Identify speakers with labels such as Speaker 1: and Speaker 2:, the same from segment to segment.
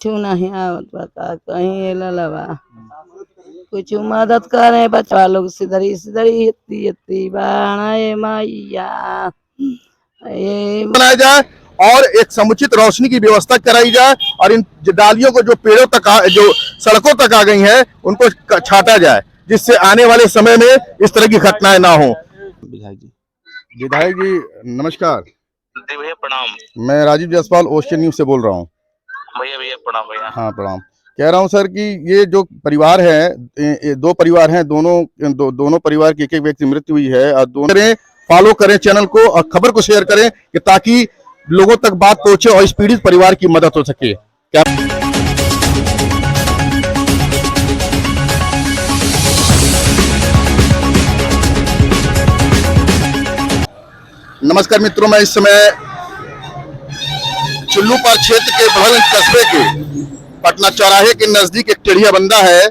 Speaker 1: क्यों नहीं आवत बता कहीं ललवा कुछ मदद करे बच्चा लोग सिधरी सिधरी इतनी बाणा ये मैया ये
Speaker 2: बनाया जाए और एक समुचित रोशनी की व्यवस्था कराई जाए और इन डालियों को जो पेड़ों तक जो सड़कों तक आ गई हैं उनको छाटा जाए जिससे आने वाले समय में इस तरह की घटनाएं ना हो। विधायक जी नमस्कार।
Speaker 3: जी भैया प्रणाम।
Speaker 2: मैं राजीव जायसवाल ओशियन न्यूज से बोल रहा हूँ।
Speaker 3: भैया भैया प्रणाम भैया।
Speaker 2: हाँ प्रणाम। कह रहा हूँ सर कि ये जो परिवार है ये दो परिवार हैं, दोनों परिवार की एक एक व्यक्ति मृत्यु हुई है और दोनों फॉलो करें चैनल को और खबर को शेयर करें कि ताकि लोगों तक बात पहुंचे और इस पीड़ित परिवार की मदद हो सके। क्या नमस्कार मित्रों, मैं इस समय चुल्लूपार क्षेत्र के बड़हल कस्बे के पटना चौराहे के नजदीक एक टेढ़िया बंदा है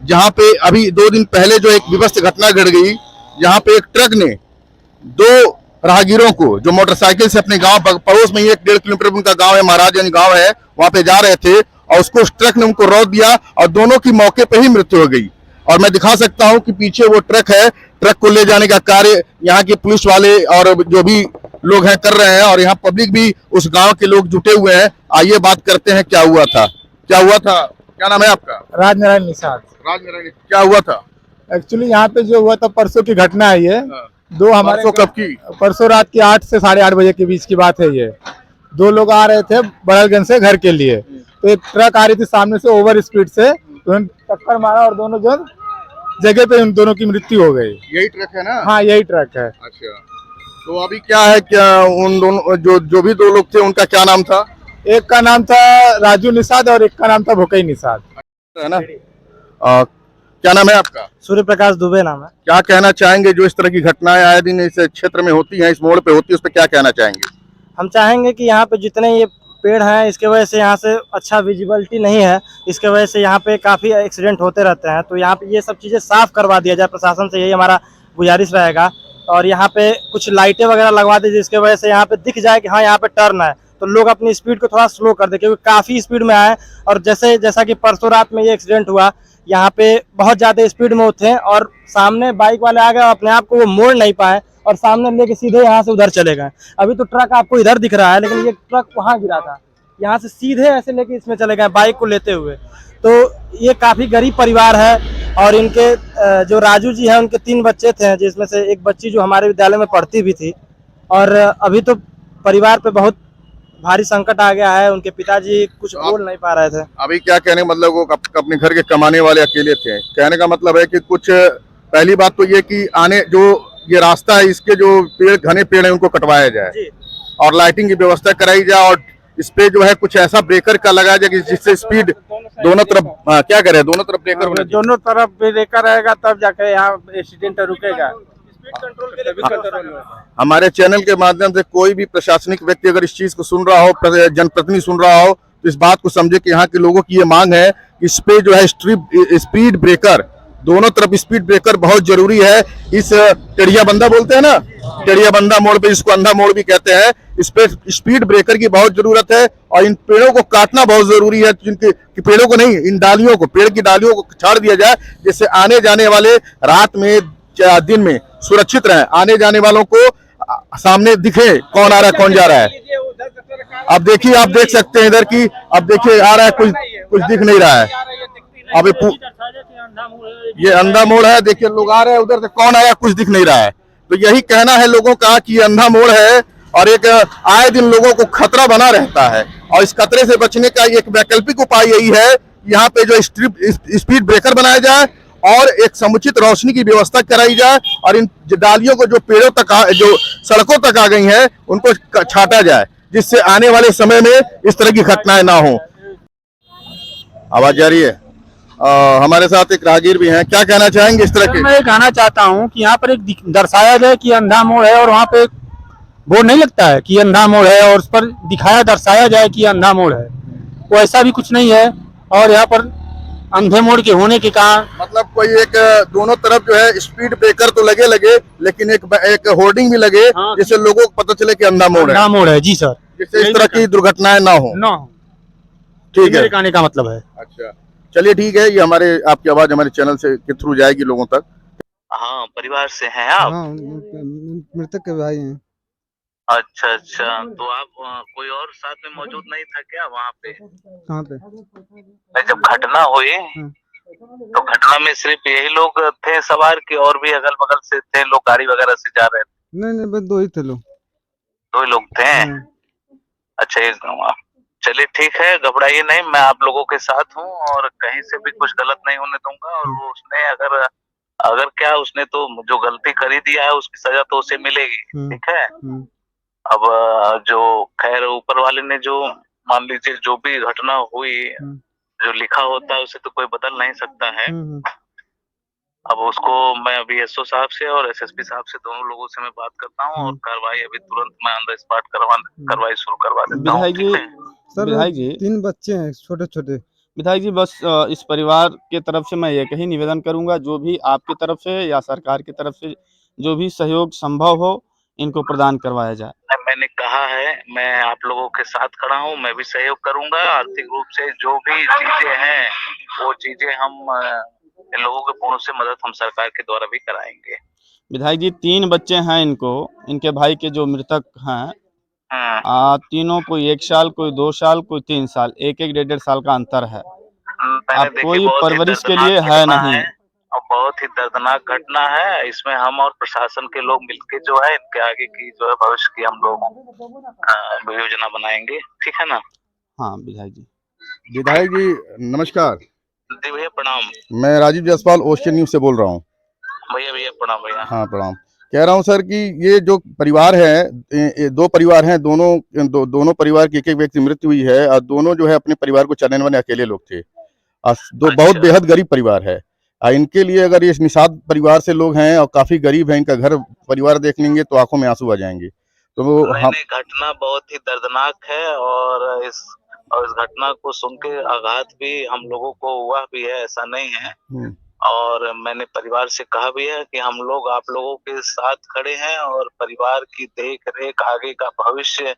Speaker 2: जहां पे अभी 2 दिन पहले जो एक विभत्स घटना घट गई, जहां पे एक ट्रक ने 2 राहगीरों को जो मोटरसाइकिल से अपने गांव पड़ोस में ही 1-1.5 किलोमीटर उनका गांव है, महाराजगंज गांव है, वहां पे जा रहे थे और उसको उस ट्रक ने उनको रौंद दिया और दोनों की मौके पे ही मृत्यु हो गई। और मैं दिखा सकता हूं कि पीछे वो ट्रक है, ट्रक को ले जाने का कार्य यहाँ के पुलिस वाले और जो भी लोग हैं कर रहे हैं और यहाँ पब्लिक भी उस गांव के लोग जुटे हुए हैं। आइए बात करते हैं क्या हुआ था। क्या नाम है आपका?
Speaker 4: राजनारायण निषाद।
Speaker 2: राजनारायण, क्या हुआ था
Speaker 4: एक्चुअली यहाँ पे जो हुआ था परसों की घटना है ये। दो हमारे
Speaker 2: परसों कब की?
Speaker 4: परसों रात की 8 से 8:30 बजे के बीच की बात है ये। 2 लोग आ रहे थे बड़हलगंज से घर के लिए, तो एक ट्रक आ रही थी सामने से ओवर स्पीड से, तो टक्कर मारा और दोनों जो जगह पे उन दोनों की मृत्यु हो गई।
Speaker 2: यही ट्रक है ना?
Speaker 4: हाँ यही ट्रक है।
Speaker 2: अच्छा, तो अभी क्या है, क्या उन दोनों जो भी 2 लोग थे उनका क्या नाम था?
Speaker 4: एक का नाम था राजू निषाद और एक का नाम था भुकई निषाद,
Speaker 2: है ना? क्या नाम है आपका?
Speaker 4: सूर्य प्रकाश दुबे नाम है।
Speaker 2: क्या कहना चाहेंगे जो इस तरह की घटनाएं आए दिन इस क्षेत्र में होती हैं, इस मोड़ पे होती है, उस पर क्या कहना चाहेंगे?
Speaker 5: हम चाहेंगे कि यहाँ पे जितने ये पेड़ हैं इसके वजह से यहाँ से अच्छा विजिबिलिटी नहीं है, इसके वजह से यहाँ पे काफ़ी एक्सीडेंट होते रहते हैं, तो यहाँ पे ये सब चीज़ें साफ करवा दिया जाए प्रशासन से, यही हमारा गुजारिश रहेगा। और यहाँ पे कुछ लाइटें वगैरह लगवा दी जिसके वजह से यहाँ पे दिख जाए कि हाँ यहाँ पे टर्न है, तो लोग अपनी स्पीड को थोड़ा स्लो कर दे, क्योंकि काफ़ी स्पीड में आए और जैसा कि परसों रात में ये एक्सीडेंट हुआ, यहाँ पे बहुत ज़्यादा स्पीड में थे और सामने बाइक वाले आ गए, अपने आप को वो मोड़ नहीं पाए और सामने लेके सीधे यहाँ से उधर चले गए। अभी तो ट्रक आपको इधर दिख रहा है, लेकिन ये ट्रक वहाँ गिरा था, यहाँ से सीधे ऐसे लेके इसमें चले गए बाइक को लेते हुए। तो ये काफ़ी गरीब परिवार है और इनके जो राजू जी हैं उनके 3 बच्चे थे, जिसमें से एक बच्ची जो हमारे विद्यालय में पढ़ती भी थी। और अभी तो परिवार पे बहुत भारी संकट आ गया है, उनके पिताजी कुछ बोल नहीं पा रहे थे।
Speaker 2: अभी क्या कहने मतलब वो अपने घर के कमाने वाले अकेले थे, कहने का मतलब है कि कुछ पहली बात तो ये कि आने जो ये रास्ता है इसके जो पेड़ घने पेड़ है उनको कटवाया जाए और लाइटिंग की व्यवस्था कराई जाए और इस पे जो है कुछ ऐसा ब्रेकर का लगाया जाए जिससे स्पीड दोनों तरफ क्या करे, दोनों तरफ ब्रेकर होना चाहिए।
Speaker 4: दोनों तरफ ब्रेकर रहेगा तब जाके यहाँ एक्सीडेंट रुकेगा।
Speaker 2: हमारे चैनल के माध्यम से कोई भी प्रशासनिक व्यक्ति अगर इस चीज को सुन रहा हो, जनप्रतिनिधि सुन रहा हो, तो इस बात को समझे कि यहाँ के लोगों की ये मांग है कि इस पे जो है स्पीड ब्रेकर, दोनों तरफ स्पीड ब्रेकर बहुत जरूरी है। इस टेढ़िया बंदा बोलते हैं ना, टेढ़िया बंदा मोड़ पे, इसको अंधा मोड़ भी कहते हैं, इस पे स्पीड ब्रेकर की बहुत जरूरत है और इन पेड़ों को काटना बहुत जरूरी है, जिनके पेड़ों को नहीं, इन डालियों को, पेड़ की डालियों को छाड़ दिया जाए जिससे आने जाने वाले रात में दिन में सुरक्षित रहे, आने जाने वालों को सामने दिखे कौन आ रहा है कौन जा रहा है। अब देखिए, आप देख सकते हैं इधर की, अब देखिए आ रहा है, कुछ दिख नहीं रहा है। अब ये अंधा मोड़ है, देखिए लोग आ रहे हैं, उधर से कौन आया कुछ दिख नहीं रहा है। तो यही कहना है लोगों का कि ये अंधा मोड़ है और एक आए दिन लोगों को खतरा बना रहता है और इस खतरे से बचने का एक वैकल्पिक उपाय यही है, यहाँ पे जो स्पीड ब्रेकर बनाया जाए और एक समुचित रोशनी की व्यवस्था कराई जाए और इन डालियों को जो पेड़ों तक जो सड़कों तक आ गई हैं उनको छाटा जाए जिससे आने वाले समय में इस तरह की घटनाएं ना हो। आवाज जा रही है। हमारे साथ एक राहगीर भी हैं, क्या कहना चाहेंगे इस तरह के?
Speaker 4: मैं कहना चाहता हूँ कि यहाँ पर एक दर्शाया जाए कि अंधा मोड़ है और वहाँ पे बोर्ड नहीं लगता है कि अंधा मोड़ है और उस पर दर्शाया जाए कि अंधा मोड़ है, वो ऐसा भी कुछ नहीं है। और यहाँ पर अंधे मोड़ के होने के कारण
Speaker 2: मतलब कोई एक दोनों तरफ जो है स्पीड ब्रेकर तो लगे लेकिन एक होर्डिंग भी लगे, हाँ, जिससे लोगों को पता चले कि अंधा मोड़ है।
Speaker 4: जी सर,
Speaker 2: जिससे इस तरह की दुर्घटनाएं ना हो। ठीक है।
Speaker 4: मेरे कहने का मतलब है।
Speaker 2: अच्छा, चलिए ठीक है, ये हमारे आपकी आवाज हमारे चैनल से के थ्रू जाएगी लोगों तक।
Speaker 3: हाँ, परिवार से हैं आप?
Speaker 6: हाँ, मृतक के भाई हैं।
Speaker 3: अच्छा अच्छा, तो आप कोई और साथ में मौजूद नहीं था क्या वहाँ पे?
Speaker 6: कहाँ पे?
Speaker 3: नहीं, जब घटना हुई
Speaker 6: हाँ।
Speaker 3: तो घटना में सिर्फ यही लोग थे सवार कि और भी अगल बगल से थे लोग, गाड़ी वगैरह से जा रहे थे?
Speaker 6: नहीं, बस 2 ही थे लोग।
Speaker 3: 2 ही लोग थे।
Speaker 6: हाँ।
Speaker 3: अच्छा, चलिए ठीक है, घबराइए नहीं, मैं आप लोगों के साथ हूँ और कहीं से भी कुछ गलत नहीं होने दूंगा। और वो उसने अगर अगर क्या उसने तो जो गलती करी दिया है उसकी सजा तो उसे मिलेगी, ठीक है। अब जो खैर ऊपर वाले ने जो मान लीजिए जो भी घटना हुई, जो लिखा होता है उसे तो कोई बदल नहीं सकता है। अब उसको मैं अभी एसओ साहब से और एसएसपी साहब से दोनों लोगों से मैं बात करता हूँ और कार्रवाई अभी तुरंत मैं ऑन द स्पॉट कार्रवाई शुरू करवा देता हूँ।
Speaker 7: विधायक जी,
Speaker 3: ठीक है?
Speaker 6: सर,
Speaker 7: विधायक जी,
Speaker 6: 3 बच्चे हैं छोटे-छोटे।
Speaker 7: विधायक जी, बस इस परिवार के तरफ से मैं एक ही निवेदन करूंगा, जो भी आपकी तरफ से या सरकार की तरफ से जो भी सहयोग संभव हो इनको प्रदान करवाया जाए।
Speaker 3: मैंने कहा है मैं आप लोगों के साथ खड़ा हूँ, मैं भी सहयोग करूंगा। आर्थिक रूप से जो भी चीजें हैं वो चीजें हम इन लोगों के पूर्ण से मदद हम सरकार के द्वारा भी कराएंगे।
Speaker 7: विधायक जी, 3 बच्चे हैं इनके भाई के जो मृतक हैं, तीनों कोई 1 साल, कोई 2 साल, कोई 3 साल, एक 1.5 साल का अंतर है। अब
Speaker 3: देखिए,
Speaker 7: कोई
Speaker 3: बहुत ही
Speaker 7: परवरिश के
Speaker 3: दर्दनाक
Speaker 7: लिए है
Speaker 3: घटना
Speaker 7: नहीं।
Speaker 3: है और बहुत ही दर्दनाक घटना है। इसमें हम और प्रशासन के लोग मिलके जो है इनके आगे की जो है भविष्य की हम लोग योजना बनाएंगे, ठीक है ना।
Speaker 7: हाँ विधायक जी।
Speaker 2: विधायक जी नमस्कार,
Speaker 3: जी भैया प्रणाम।
Speaker 2: मैं राजीव जायसवाल ओशियन न्यूज से बोल रहा हूँ।
Speaker 3: भैया भैया प्रणाम भैया।
Speaker 2: हाँ प्रणाम। कह रहा हूँ सर कि ये जो परिवार है, ये 2 परिवार हैं, दोनों परिवार की एक व्यक्ति मृत्यु हुई है और दोनों जो है अपने परिवार को चलाने वाले अकेले लोग थे। बहुत
Speaker 3: अच्छा।
Speaker 2: बेहद गरीब परिवार है। इनके लिए अगर ये निषाद परिवार से लोग हैं और काफी गरीब है, इनका घर परिवार देख लेंगे तो आंखों में आंसू आ जाएंगे। तो हम
Speaker 3: नहीं, घटना बहुत ही दर्दनाक है और इस घटना को सुन के आघात भी हम लोगों को हुआ भी है, ऐसा नहीं है। और मैंने परिवार से कहा भी है कि हम लोग आप लोगों के साथ खड़े हैं और परिवार की देख रेख, आगे का भविष्य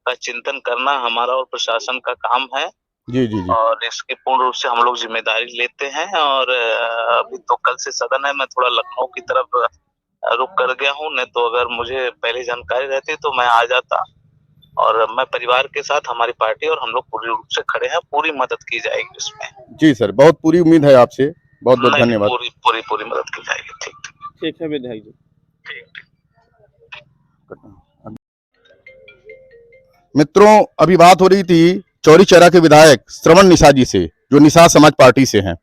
Speaker 3: का चिंतन करना हमारा और प्रशासन का काम है।
Speaker 2: जी।
Speaker 3: और इसकी पूर्ण रूप से हम लोग जिम्मेदारी लेते हैं। और अभी तो कल से सदन है, मैं थोड़ा लखनऊ की तरफ रुक कर गया हूँ, नहीं तो अगर मुझे पहले जानकारी रहती तो मैं आ जाता। और मैं परिवार के साथ, हमारी पार्टी और हम लोग पूरी रूप से खड़े हैं, पूरी मदद की जाएगी उसमें।
Speaker 2: जी सर, बहुत पूरी उम्मीद है आपसे, बहुत बहुत धन्यवाद।
Speaker 3: पूरी मदद की जाएगी। ठीक
Speaker 7: ठीक है विधायक जी।
Speaker 3: ठीक।
Speaker 2: मित्रों, अभी बात हो रही थी चौरी चौरा के विधायक श्रवण निषाद जी से, जो निषाद समाज पार्टी से हैं,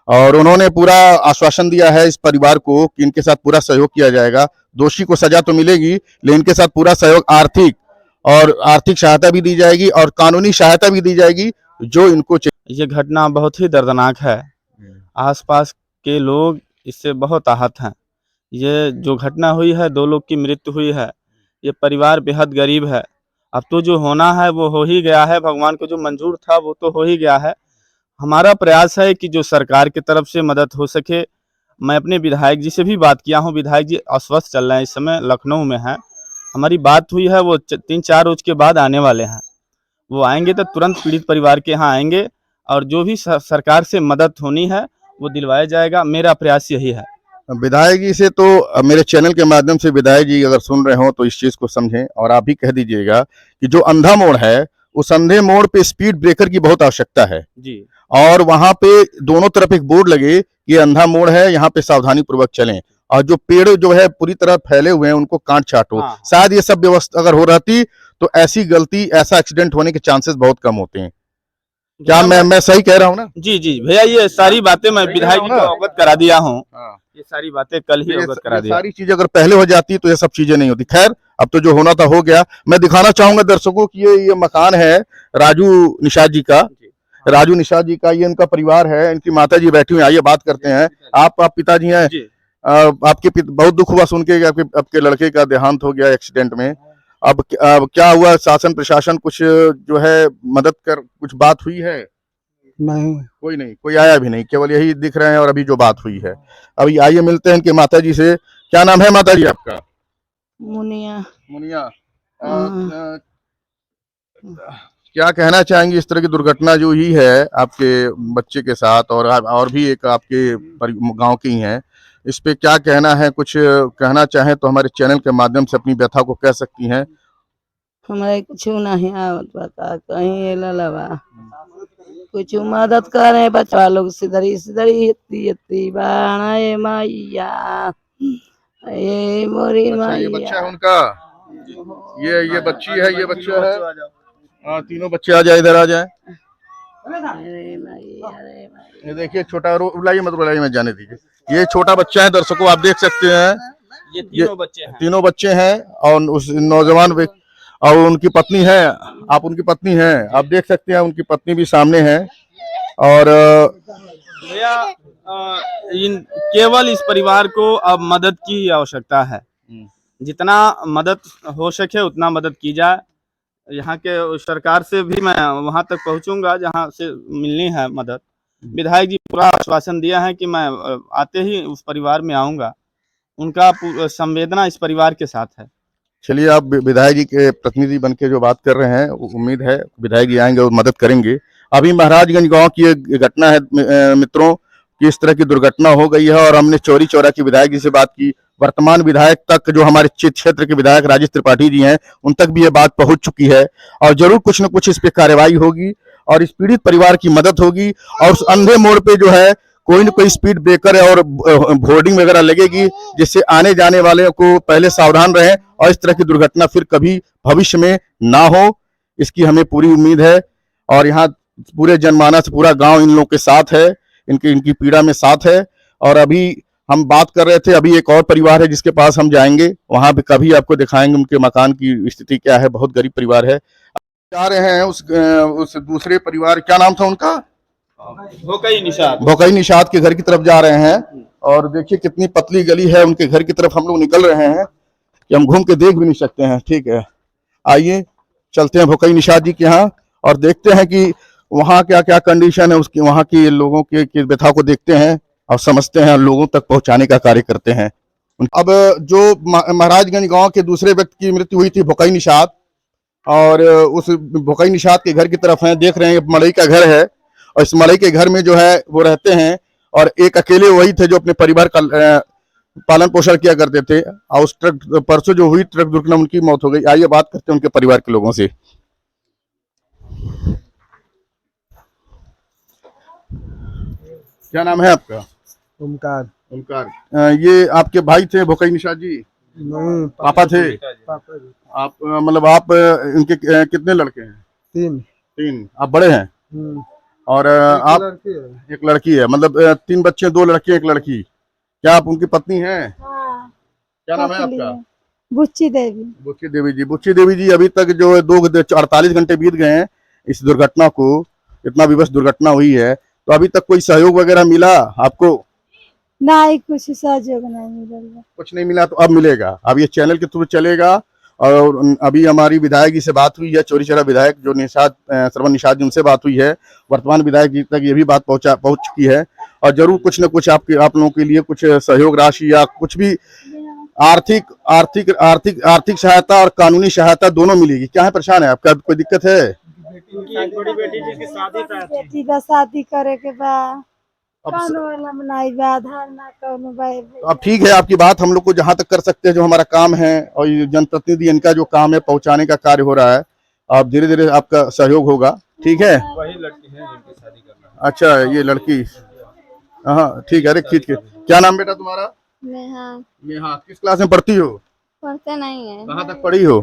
Speaker 2: और उन्होंने पूरा आश्वासन दिया है इस परिवार को कि इनके साथ पूरा सहयोग किया जाएगा। दोषी को सजा तो मिलेगी, लेकिन इनके साथ पूरा सहयोग, आर्थिक सहायता भी दी जाएगी और कानूनी सहायता भी दी जाएगी जो इनको चाहिए।
Speaker 7: ये घटना बहुत ही दर्दनाक है। आसपास के लोग इससे बहुत आहत हैं। ये जो घटना हुई है, 2 लोग की मृत्यु हुई है। ये परिवार बेहद गरीब है। अब तो जो होना है वो हो ही गया है, भगवान को जो मंजूर था वो तो हो ही गया है। हमारा प्रयास है कि जो सरकार की तरफ से मदद हो सके। मैं अपने विधायक जी से भी बात किया हूँ, विधायक जी अस्वस्थ चल रहे हैं, इस समय लखनऊ में हैं। हमारी बात हुई है, वो 3-4 रोज के बाद आने वाले हैं। वो आएंगे तो तुरंत पीड़ित परिवार के यहाँ आएंगे और जो भी सरकार से मदद होनी है वो दिलवाया जाएगा। मेरा प्रयास यही है।
Speaker 2: विधायक जी से तो मेरे चैनल के माध्यम से विधायक जी अगर सुन रहे हो तो इस चीज को समझें और आप भी कह दीजिएगा कि जो अंधा मोड़ है, उस अंधे मोड़ पे स्पीड ब्रेकर की बहुत आवश्यकता है
Speaker 7: जी।
Speaker 2: और वहां पे दोनों तरफ एक बोर्ड लगे कि अंधा मोड़ है, यहाँ पे सावधानी पूर्वक चलें, और जो पेड़ जो है पूरी तरह फैले हुए हैं उनको काट छाटो।
Speaker 7: हाँ।
Speaker 2: शायद ये सब व्यवस्था अगर हो रहती तो ऐसा एक्सीडेंट होने के चांसेस बहुत कम होते हैं। क्या मैं सही कह रहा हूँ ना?
Speaker 7: जी भैया, ये सारी बातें मैं विधायक जी को अवगत करा दिया हूँ। ये सारी बातें कल ही अवगत करा दिया।
Speaker 2: सारी चीजें अगर पहले हो जाती तो ये सब चीजें नहीं होती। खैर, अब तो जो होना था हो गया। मैं दिखाना चाहूंगा दर्शकों की ये मकान है राजू निषाद जी का। राजू निषाद जी का ये इनका परिवार है, इनकी माता जी बैठी हुई, आइए बात करते हैं। आप पिताजी हैं। आपके बहुत दुख हुआ सुन के आपके लड़के का देहांत हो गया एक्सीडेंट में। अब क्या हुआ? शासन प्रशासन कुछ जो है मदद कर कुछ बात हुई है?
Speaker 6: नहीं,
Speaker 2: कोई आया भी नहीं, केवल यही दिख रहे हैं और अभी जो बात हुई है। अभी आइए मिलते हैं इनके माता जी से। क्या नाम है माता जी आपका?
Speaker 1: मुनिया।
Speaker 2: मुनिया। क्या कहना चाहेंगे इस तरह की दुर्घटना जो हुई है आपके बच्चे के साथ और भी एक आपके गांव की ही है, इस पे क्या कहना है? कुछ कहना चाहें तो हमारे चैनल के माध्यम से अपनी व्यथा को कह सकती हैं।
Speaker 1: हमारे कुछ नहीं आवत बता कहीं एला बा कुछ मदद करे बच्चा लोग सिधरी सिधरी इतनी बाणा ये मैया ये मोरी
Speaker 2: अच्छा, ये बच्चा है
Speaker 1: मैया
Speaker 2: उनका, ये बच्ची है, ये बच्चा है। हाँ, तीनों बच्चे आ जाए, इधर आ जाए।
Speaker 1: अरे मैया अरे मैया
Speaker 2: ये देखिए छोटा, बुलाइए मत बुलाइए, मत जाने दीजिए। ये छोटा बच्चा है, दर्शकों आप देख सकते हैं।
Speaker 7: ये तीनों
Speaker 2: बच्चे हैं और उस नौजवान और उनकी पत्नी है। आप उनकी पत्नी हैं, आप देख सकते हैं, उनकी पत्नी भी सामने है। और
Speaker 7: भैया केवल इस परिवार को अब मदद की आवश्यकता है। जितना मदद हो सके उतना मदद की जाए। यहाँ के सरकार से भी मैं वहाँ तक पहुँचूंगा जहाँ से मिलनी है मदद। विधायक जी पूरा आश्वासन दिया है कि मैं आते ही उस परिवार में आऊँगा। उनका संवेदना इस परिवार के साथ है।
Speaker 2: चलिए, आप विधायक जी के प्रतिनिधि बन के जो बात कर रहे हैं, उम्मीद है विधायक जी आएंगे और मदद करेंगे। अभी महाराजगंज गांव की एक घटना है मित्रों कि इस तरह की दुर्घटना हो गई है और हमने चौरी चौरा की विधायक जी से बात की। वर्तमान विधायक तक जो हमारे क्षेत्र के विधायक राजेश त्रिपाठी जी हैं, उन तक भी ये बात पहुंच चुकी है और जरूर कुछ न कुछ इस पे कार्रवाई होगी और इस पीड़ित परिवार की मदद होगी। और उस अंधे मोड़ पे जो है कोई न कोई स्पीड ब्रेकर है और होर्डिंग वगैरह लगेगी, जिससे आने जाने वाले को पहले सावधान रहें और इस तरह की दुर्घटना फिर कभी भविष्य में ना हो, इसकी हमें पूरी उम्मीद है। और यहाँ पूरे जनमानस, पूरा गांव इन लोगों के साथ है, इनकी पीड़ा में साथ है। और अभी हम बात कर रहे थे, अभी एक और परिवार है जिसके पास हम जाएंगे, वहां पे कभी आपको दिखाएंगे उनके मकान की स्थिति क्या है। बहुत गरीब परिवार है। जा रहे हैं उस दूसरे परिवार, क्या नाम था उनका? भोकई निषाद के घर की तरफ जा रहे हैं। और देखिए कितनी पतली गली है, उनके घर की तरफ हम लोग निकल रहे हैं कि हम घूम के देख भी नहीं सकते हैं। ठीक है, आइए चलते हैं भोकई निषाद जी के यहाँ और देखते हैं कि वहाँ क्या क्या कंडीशन है उसकी, वहाँ की लोगों की व्यथा को देखते हैं और समझते हैं, लोगों तक पहुंचाने का कार्य करते हैं। अब जो महाराजगंज गांव के दूसरे व्यक्ति की मृत्यु हुई थी, भोकई निषाद, और उस भोकई निषाद के घर की तरफ है, देख रहे हैं मड़ई का घर है और इस मड़ई के घर में जो है वो रहते हैं और एक अकेले वही थे जो अपने परिवार का पालन पोषण किया करते थे। और उस परसों जो हुई ट्रक दुर्घटना, उनकी मौत हो गई। आइए बात करते हैं उनके परिवार के लोगों से। क्या नाम है आपका? ओमकार। ये आपके भाई थे भोकई निषाद जी?
Speaker 6: नहीं,
Speaker 2: पापा थे।
Speaker 6: पापा जी।
Speaker 2: आप मतलब आप इनके कितने लड़के हैं? 3। आप बड़े हैं और आप एक लड़की है, मतलब 3 बच्चे, 2 लड़के 1 लड़की। क्या आप उनकी पत्नी हैं?
Speaker 8: हाँ,
Speaker 2: क्या नाम है आपका?
Speaker 8: बुच्ची देवी।
Speaker 2: बुच्ची देवी जी। बुच्ची देवी जी, अभी तक जो 48 घंटे बीत गए हैं इस दुर्घटना को, इतना विवश दुर्घटना हुई है, तो अभी तक कोई सहयोग वगैरह मिला आपको?
Speaker 8: नहीं, कुछ सहयोग नहीं मिला।
Speaker 2: कुछ नहीं मिला, तो अब मिलेगा। अब ये चैनल के थ्रू चलेगा। और अभी हमारी विधायक जी से बात हुई है, चौरी चौरा विधायक जो निषाद, श्रवण निषाद जी, उनसे बात हुई है। वर्तमान विधायक जी तक ये भी बात पहुंच चुकी है और जरूर कुछ न कुछ आप लोगों के लिए कुछ सहयोग राशि या कुछ भी आर्थिक सहायता और कानूनी सहायता दोनों मिलेगी। क्या है, परेशान है आपका? कोई दिक्कत है?
Speaker 8: बेटी का शादी करे के बाद
Speaker 2: अब ठीक है, आपकी बात हम लोग को जहां तक कर सकते हैं, जो हमारा काम है और ये जनप्रतिनिधि इनका जो काम है पहुंचाने का कार्य हो रहा है, अब धीरे धीरे आपका सहयोग होगा। ठीक है।
Speaker 7: वही लड़की है जिनकी शादी करना।
Speaker 2: अच्छा, ये लड़की, हाँ ठीक है। अरे खींच के। क्या नाम बेटा तुम्हारा? नेहा। किस क्लास में पढ़ती हो?
Speaker 8: पढ़ते नहीं है।
Speaker 2: कहाँ तक पढ़ी हो?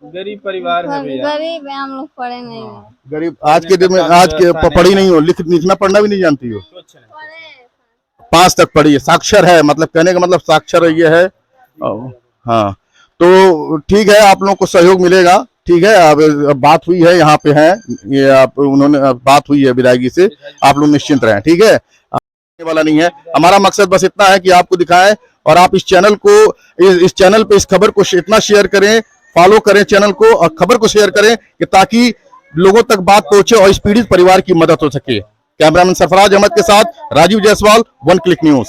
Speaker 7: गरीब परिवार है भैया।
Speaker 8: गरीब है, हम लोग पढ़े नहीं है।
Speaker 2: गरीब आज के दिन में, आज के पढ़ी नहीं हो, लिखना पढ़ना भी नहीं जानती हो? 5 तक पढ़ी है, साक्षर है, मतलब कहने का मतलब साक्षर ये है। हाँ, तो ठीक है, आप लोगों को सहयोग मिलेगा। ठीक है। अब बात हुई है, यहाँ पे है ये, आप उन्होंने बात हुई है विधायक जी से, आप लोग निश्चिंत रहें। ठीक है, वाला नहीं है। हमारा मकसद बस इतना है कि आपको दिखाएं और आप इस चैनल पे इस खबर को इतना शेयर करें, फॉलो करें चैनल को और खबर को शेयर करें कि ताकि लोगों तक बात पहुंचे और इस पीड़ित परिवार की मदद हो सके। कैमरामैन सरफराज अहमद के साथ राजीव जायसवाल, 1 क्लिक न्यूज।